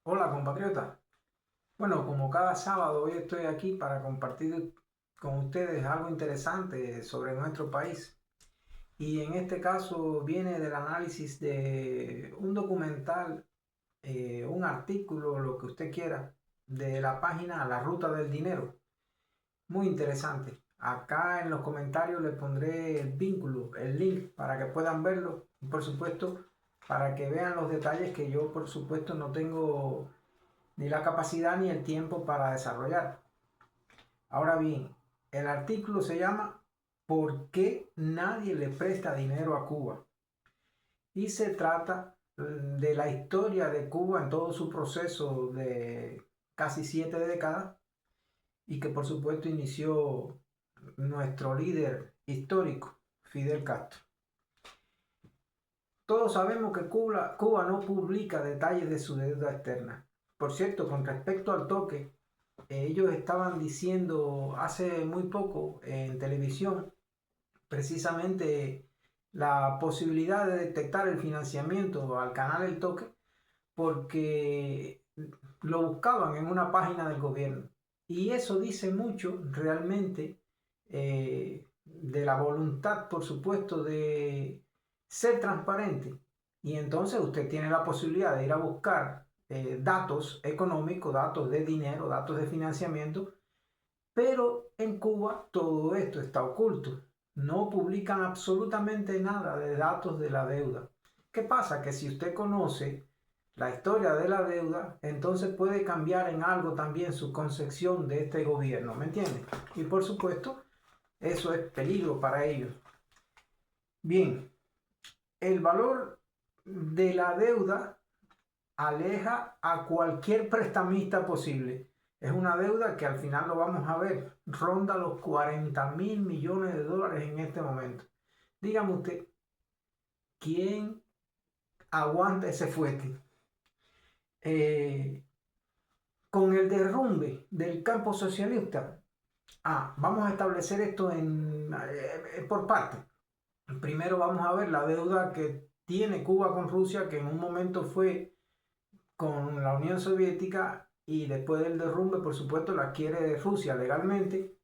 Hola compatriota. Bueno, como cada sábado hoy estoy aquí para compartir con ustedes algo interesante sobre nuestro país. Y en este caso viene del análisis de un documental, un artículo, lo que usted quiera, de la página La Ruta del Dinero. Muy interesante. Acá en los comentarios les pondré el vínculo, el link para que puedan verlo. Y por supuesto, para que vean los detalles que yo por supuesto no tengo ni la capacidad ni el tiempo para desarrollar. Ahora bien, el artículo se llama ¿Por qué nadie le presta dinero a Cuba? Y se trata de la historia de Cuba en todo su proceso de casi 7 décadas y que por supuesto inició nuestro líder histórico, Fidel Castro. Todos sabemos que Cuba no publica detalles de su deuda externa. Por cierto, con respecto al toque, ellos estaban diciendo hace muy poco en televisión precisamente la posibilidad de detectar el financiamiento al canal El Toque porque lo buscaban en una página del gobierno. Y eso dice mucho realmente de la voluntad, por supuesto, de ser transparente. Y entonces usted tiene la posibilidad de ir a buscar datos económicos, datos de dinero, datos de financiamiento, pero en Cuba todo esto está oculto. No publican absolutamente nada de datos de la deuda. ¿Qué pasa? Que si usted conoce la historia de la deuda, entonces puede cambiar en algo también su concepción de este gobierno, ¿me entiende? Y por supuesto, eso es peligro para ellos. Bien, el valor de la deuda aleja a cualquier prestamista posible. Es una deuda que al final lo vamos a ver, ronda los 40.000 millones de dólares en este momento. Dígame usted, ¿quién aguanta ese fuete? Eh, con el derrumbe del campo socialista, vamos a establecer esto por parte. Primero vamos a ver la deuda que tiene Cuba con Rusia, que en un momento fue con la Unión Soviética y después del derrumbe, por supuesto, la quiere Rusia legalmente.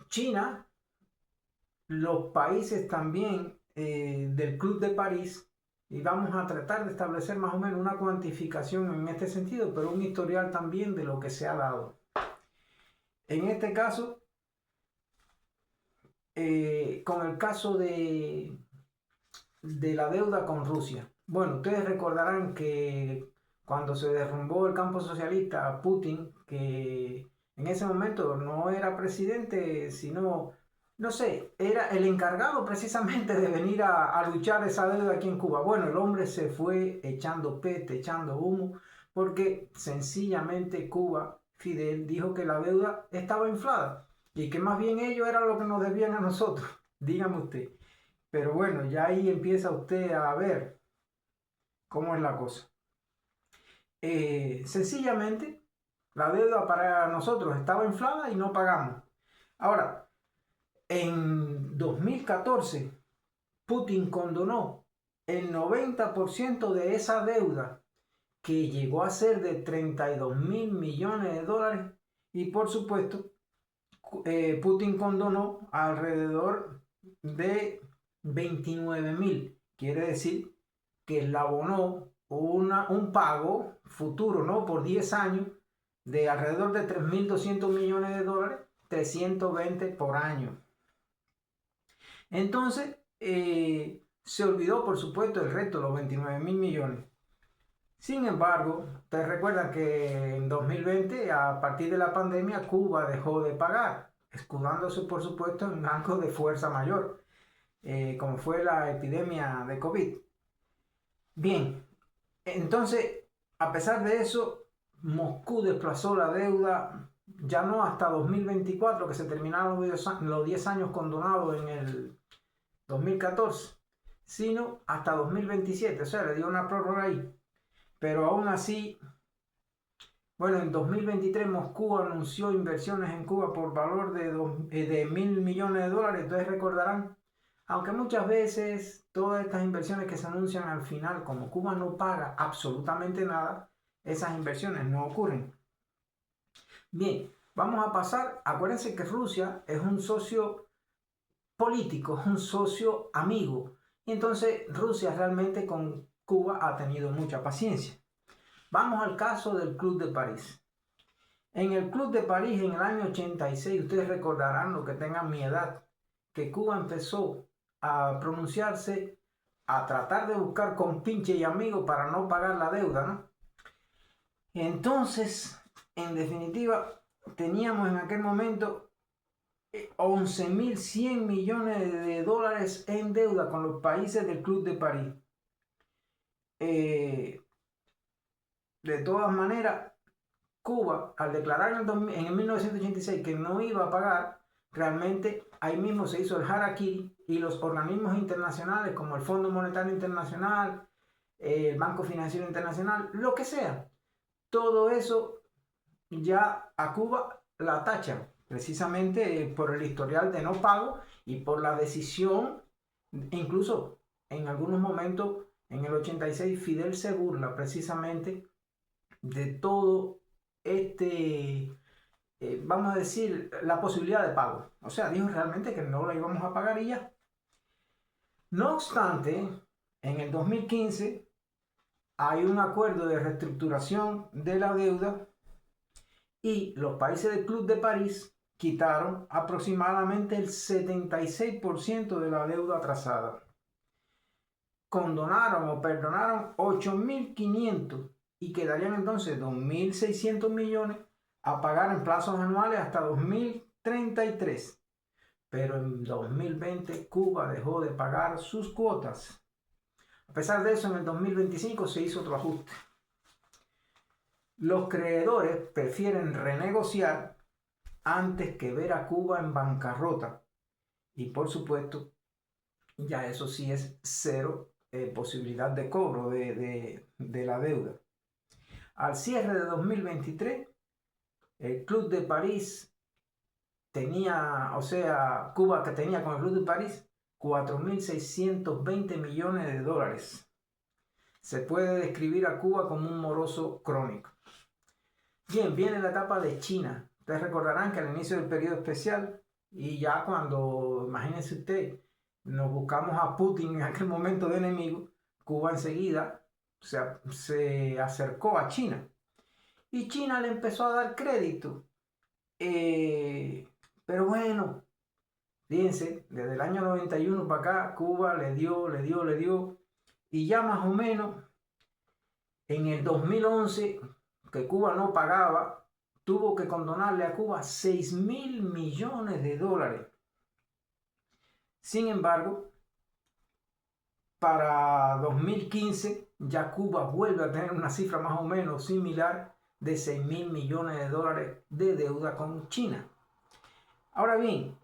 China, los países también del Club de París, y vamos a tratar de establecer más o menos una cuantificación en este sentido, pero un historial también de lo que se ha dado. En este caso, con el caso de la deuda con Rusia. Bueno, ustedes recordarán que cuando se derrumbó el campo socialista, Putin, que en ese momento no era presidente, sino, no sé, era el encargado precisamente de venir a luchar esa deuda aquí en Cuba. Bueno, el hombre se fue echando peste, echando humo, porque sencillamente Cuba, Fidel, dijo que la deuda estaba inflada y que más bien ellos eran lo que nos debían a nosotros. Dígame usted. Pero bueno, ya ahí empieza usted a ver cómo es la cosa. Sencillamente, la deuda para nosotros estaba inflada y no pagamos. Ahora, en 2014, Putin condonó el 90% de esa deuda que llegó a ser de 32.000 millones de dólares y por supuesto, Putin condonó alrededor de 29.000. Quiere decir que le abonó un pago futuro, ¿no? Por 10 años de alrededor de 3.200 millones de dólares, 320 por año. Entonces, se olvidó, por supuesto, el resto, los 29.000 millones. Sin embargo, ustedes recuerdan que en 2020, a partir de la pandemia, Cuba dejó de pagar, escudándose, por supuesto, en algo de fuerza mayor, como fue la epidemia de COVID. Bien, entonces, a pesar de eso, Moscú desplazó la deuda ya no hasta 2024, que se terminaron los 10 años condonados en el 2014, sino hasta 2027, o sea, le dio una prórroga ahí. Pero aún así, bueno, en 2023 Moscú anunció inversiones en Cuba por valor de 1.000 millones de dólares. Ustedes recordarán, aunque muchas veces todas estas inversiones que se anuncian al final, como Cuba no paga absolutamente nada, esas inversiones no ocurren. Bien, vamos a pasar. Acuérdense que Rusia es un socio político, es un socio amigo. Y entonces Rusia realmente con Cuba ha tenido mucha paciencia. Vamos al caso del Club de París. En el Club de París en el año 86, ustedes recordarán, los que tengan mi edad, que Cuba empezó a pronunciarse, a tratar de buscar compinche y amigo para no pagar la deuda, ¿no? Entonces, en definitiva, teníamos en aquel momento 11.100 millones de dólares en deuda con los países del Club de París. De todas maneras, Cuba, al declarar en el 1986 que no iba a pagar, realmente ahí mismo se hizo el harakiri y los organismos internacionales como el Fondo Monetario Internacional, el Banco Financiero Internacional, lo que sea, todo eso ya a Cuba la tachan, precisamente por el historial de no pago y por la decisión, incluso en algunos momentos, en el 86, Fidel se burla precisamente de todo vamos a decir, la posibilidad de pago. O sea, dijo realmente que no la íbamos a pagar y ya. No obstante, en el 2015 hay un acuerdo de reestructuración de la deuda y los países del Club de París quitaron aproximadamente el 76% de la deuda atrasada. Condonaron o perdonaron 8.500 y quedarían entonces 2.600 millones a pagar en plazos anuales hasta 2033. Pero en 2020 Cuba dejó de pagar sus cuotas. A pesar de eso, en el 2025 se hizo otro ajuste. Los creedores prefieren renegociar antes que ver a Cuba en bancarrota. Y por supuesto, ya eso sí es cero posibilidad de cobro de la deuda. Al cierre de 2023, el Club de París tenía, o sea, Cuba que tenía con el Club de París 4.620 millones de dólares. Se puede describir a Cuba como un moroso crónico. Bien, viene la etapa de China. Ustedes recordarán que al inicio del periodo especial y ya cuando, imagínense usted, nos buscamos a Putin en aquel momento de enemigo, Cuba enseguida se acercó a China. Y China le empezó a dar crédito. Pero bueno, fíjense, desde el año 91 para acá, Cuba le dio. Y ya más o menos en el 2011, que Cuba no pagaba, tuvo que condonarle a Cuba 6.000 millones de dólares. Sin embargo, para 2015 ya Cuba vuelve a tener una cifra más o menos similar de 6.000 millones de dólares de deuda con China. Ahora bien,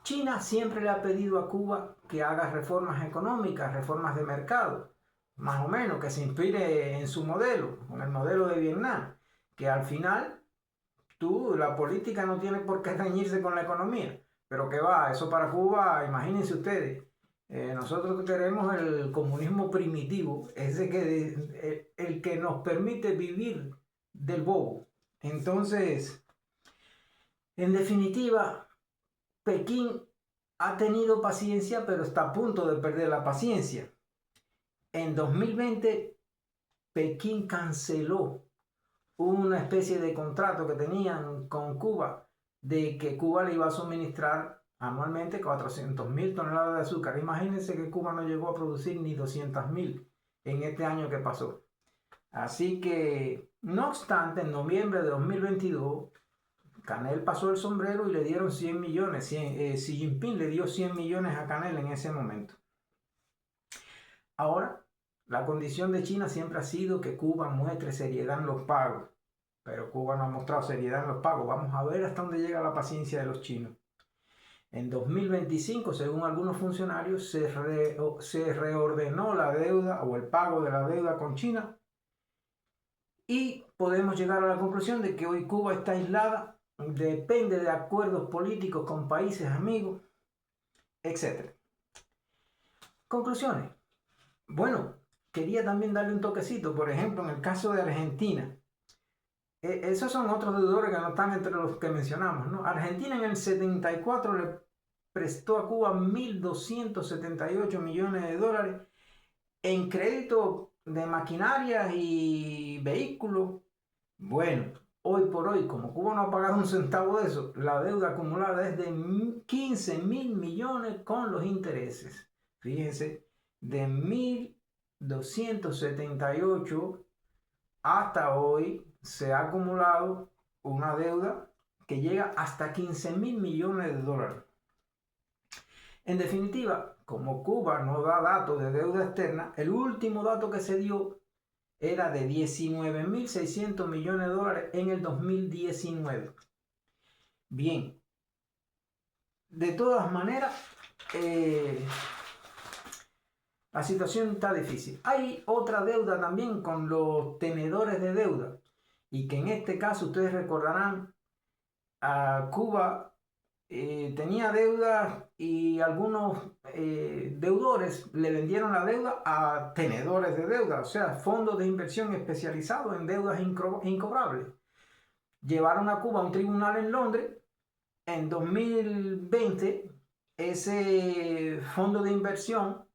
China siempre le ha pedido a Cuba que haga reformas económicas, reformas de mercado, más o menos, que se inspire en su modelo, en el modelo de Vietnam, que al final la política no tiene por qué reñirse con la economía, pero que va, eso para Cuba, imagínense ustedes, nosotros queremos el comunismo primitivo, el que nos permite vivir del bobo. Entonces, en definitiva, Pekín ha tenido paciencia, pero está a punto de perder la paciencia. En 2020, Pekín canceló una especie de contrato que tenían con Cuba, de que Cuba le iba a suministrar anualmente 400.000 toneladas de azúcar. Imagínense que Cuba no llegó a producir ni 200.000 en este año que pasó. Así que, no obstante, en noviembre de 2022, Canel pasó el sombrero y le dieron 100 millones. Xi Jinping le dio 100 millones a Canel en ese momento. Ahora, la condición de China siempre ha sido que Cuba muestre seriedad en los pagos. Pero Cuba no ha mostrado seriedad en los pagos. Vamos a ver hasta dónde llega la paciencia de los chinos. En 2025, según algunos funcionarios, se reordenó la deuda o el pago de la deuda con China. Y podemos llegar a la conclusión de que hoy Cuba está aislada, depende de acuerdos políticos con países amigos, etc. Conclusiones. Bueno, quería también darle un toquecito, por ejemplo, en el caso de Argentina. Esos son otros deudores que no están entre los que mencionamos, ¿no? Argentina en el 74 le prestó a Cuba 1.278 millones de dólares en crédito de maquinaria y vehículos. Bueno, hoy por hoy, como Cuba no ha pagado un centavo de eso, la deuda acumulada es de 15.000 millones con los intereses. Fíjense, de 1.278 hasta hoy se ha acumulado una deuda que llega hasta 15.000 millones de dólares. En definitiva, como Cuba no da datos de deuda externa, el último dato que se dio era de 19.600 millones de dólares en el 2019. Bien, de todas maneras, la situación está difícil. Hay otra deuda también con los tenedores de deuda, y que en este caso ustedes recordarán, a Cuba tenía deuda y algunos deudores le vendieron la deuda a tenedores de deuda, o sea, fondos de inversión especializados en deudas incobrables. Llevaron a Cuba a un tribunal en Londres. En 2020, ese fondo de inversión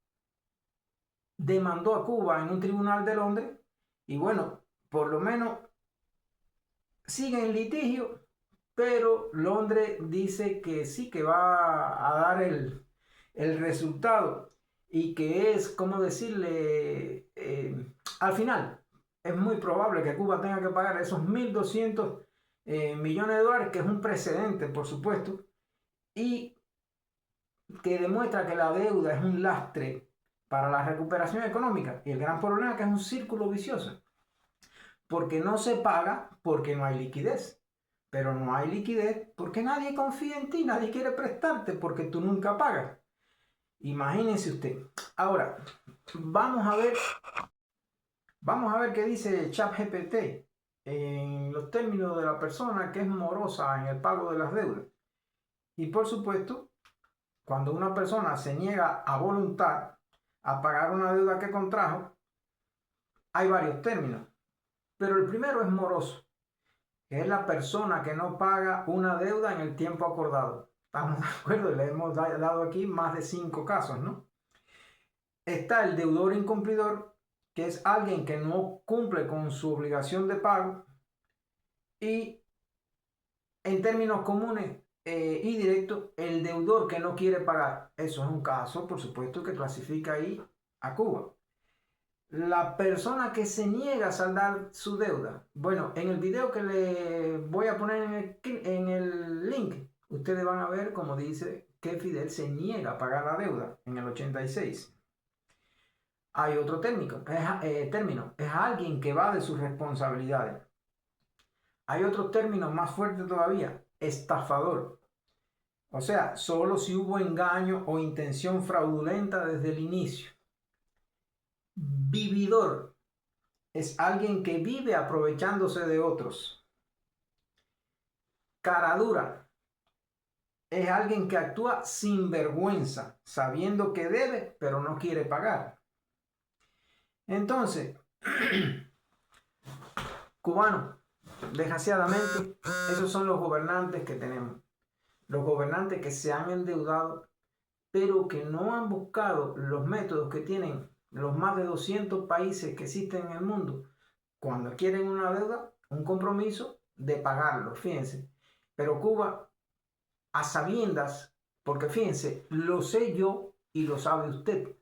demandó a Cuba en un tribunal de Londres y bueno, por lo menos sigue en litigio, pero Londres dice que sí, que va a dar el resultado y que es, como decirle, al final es muy probable que Cuba tenga que pagar esos 1.200 millones de dólares, que es un precedente, por supuesto, y que demuestra que la deuda es un lastre para la recuperación económica. Y el gran problema es que es un círculo vicioso, porque no se paga porque no hay liquidez. Pero no hay liquidez porque nadie confía en ti, nadie quiere prestarte porque tú nunca pagas. Imagínense usted. Ahora, vamos a ver qué dice ChatGPT en los términos de la persona que es morosa en el pago de las deudas. Y por supuesto, cuando una persona se niega a voluntad a pagar una deuda que contrajo, hay varios términos. Pero el primero es moroso, que es la persona que no paga una deuda en el tiempo acordado. Estamos de acuerdo, le hemos dado aquí más de 5 casos, ¿no? Está el deudor incumplidor, que es alguien que no cumple con su obligación de pago. Y en términos comunes y directos, el deudor que no quiere pagar. Eso es un caso, por supuesto, que clasifica ahí a Cuba. La persona que se niega a saldar su deuda. Bueno, en el video que le voy a poner en el link, ustedes van a ver cómo dice que Fidel se niega a pagar la deuda en el 86. Hay otro término, es alguien que va de sus responsabilidades. Hay otro término más fuerte todavía, estafador. O sea, solo si hubo engaño o intención fraudulenta desde el inicio. Vividor es alguien que vive aprovechándose de otros. Caradura es alguien que actúa sin vergüenza, sabiendo que debe, pero no quiere pagar. Entonces, cubano, desgraciadamente, esos son los gobernantes que tenemos. Los gobernantes que se han endeudado, pero que no han buscado los métodos que tienen los más de 200 países que existen en el mundo cuando quieren una deuda, un compromiso de pagarlo, fíjense. Pero Cuba, a sabiendas, porque fíjense, lo sé yo y lo sabe usted,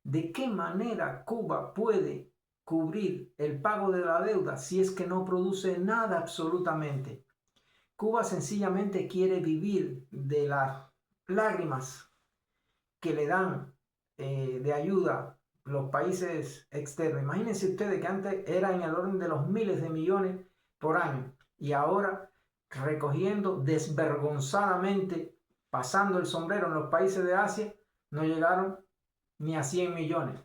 ¿de qué manera Cuba puede cubrir el pago de la deuda si es que no produce nada absolutamente? Cuba sencillamente quiere vivir de las lágrimas que le dan de ayuda los países externos. Imagínense ustedes que antes era en el orden de los miles de millones por año y ahora recogiendo desvergonzadamente, pasando el sombrero en los países de Asia, no llegaron ni a 100 millones.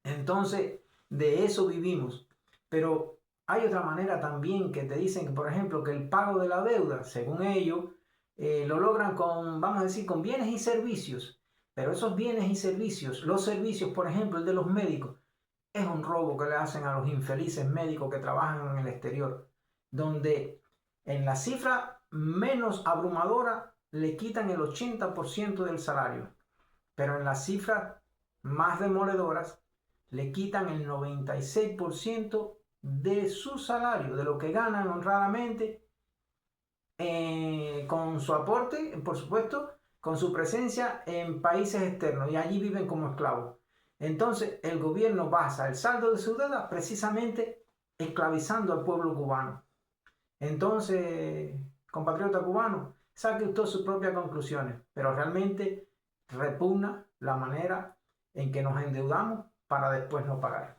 Entonces, de eso vivimos. Pero hay otra manera también que te dicen que, por ejemplo, que el pago de la deuda, según ellos, lo logran con, vamos a decir, con bienes y servicios. Pero esos bienes y servicios, los servicios, por ejemplo, el de los médicos, es un robo que le hacen a los infelices médicos que trabajan en el exterior, donde en la cifra menos abrumadora le quitan el 80% del salario, pero en las cifras más demoledoras le quitan el 96% de su salario, de lo que ganan honradamente, con su aporte, por supuesto, con su presencia en países externos, y allí viven como esclavos. Entonces el gobierno basa el saldo de su deuda precisamente esclavizando al pueblo cubano. Entonces, compatriota cubano, saque usted sus propias conclusiones, pero realmente repugna la manera en que nos endeudamos para después no pagar.